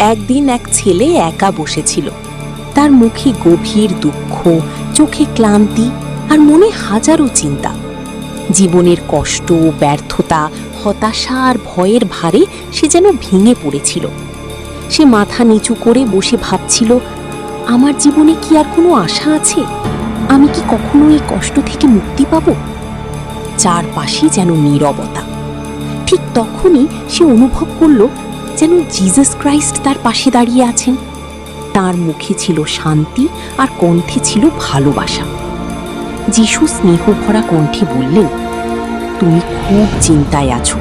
একদিন এক ছেলে একা বসেছিল। তার মুখে গভীর দুঃখ, চোখে ক্লান্তি আর মনে হাজারো চিন্তা। জীবনের কষ্ট, ব্যর্থতা, হতাশা আর ভয়ের ভারে সে যেন ভেঙে পড়েছিল। সে মাথা নিচু করে বসে ভাবছিল, আমার জীবনে কি আর কোনো আশা আছে? আমি কি কখনো এই কষ্ট থেকে মুক্তি পাব? চারপাশে যেন নীরবতা। ঠিক তখনই সে অনুভব করল যেন জিসাস ক্রাইস্ট তার পাশে দাঁড়িয়ে আছেন। তার মুখে ছিল শান্তি আর কণ্ঠে ছিল ভালোবাসা। যিশু স্নেহভরা কণ্ঠে বললেন, তুমি খুব চিন্তায় আছো,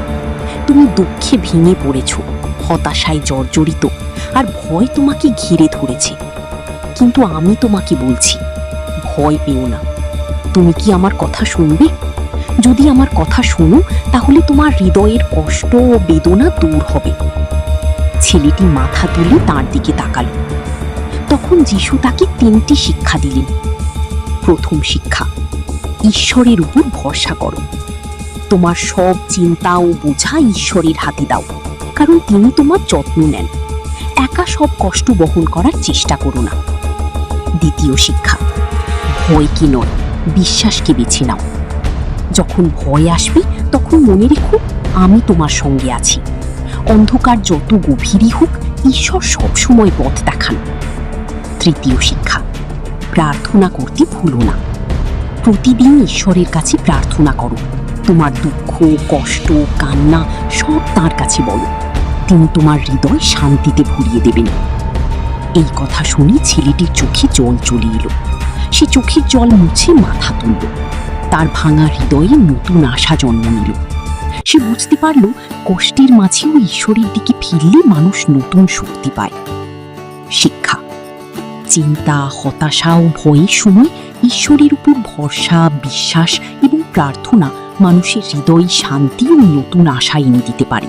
তুমি দুঃখে ভেঙে পড়েছ, হতাশায় জর্জরিত, আর ভয় তোমাকে ঘিরে ধরেছে। কিন্তু আমি তোমাকে বলছি, ভয় পেও না। তুমি কি আমার কথা শুনবে? যদি আমার কথা শোনো, তাহলে তোমার হৃদয়ের কষ্ট ও বেদনা দূর হবে। ছেলেটি মাথা তুলে তার দিকে তাকালো। তখন যিশু তাকে 3টি শিক্ষা দিলেন। প্রথম শিক্ষা, ঈশ্বরের উপর ভরসা করো। তোমার সব চিন্তা ও বোঝা ঈশ্বরের হাতে দাও, কারণ তিনি তোমার যত্ন নেন। একা সব কষ্ট বহন করার চেষ্টা করো না। দ্বিতীয় শিক্ষা, ভয়কে নয়, বিশ্বাসকে বেছে নাও। যখন ভয় আসবে, তখন মনে রেখো, আমি তোমার সঙ্গে আছি। অন্ধকার যত গভীরই হোক, ঈশ্বর সবসময় পথ দেখান। তৃতীয় শিক্ষা, প্রার্থনা করতে ভুলো না। প্রতিদিন ঈশ্বরের কাছে প্রার্থনা করো। তোমার দুঃখ, কষ্ট, কান্না সব তাঁর কাছে বলো। তিনি তোমার হৃদয় শান্তিতে ভরিয়ে দেবেন। এই কথা শুনে ছেলেটির চোখে জল চলে এলো। সে চোখের জল মুছে মাথা তুলল। তার ভাঙা হৃদয়ে নতুন আশা জন্ম নিল। সে বুঝতে পারল, কষ্টের মাঝেও ঈশ্বরের দিকে ফিরলে মানুষ নতুন শক্তি পায়। শিক্ষা, চিন্তা, হতাশা ও ভয়ের সময় ঈশ্বরের উপর ভরসা, বিশ্বাস এবং প্রার্থনা মানুষের হৃদয়ে শান্তি ও নতুন আশা এনে দিতে পারে।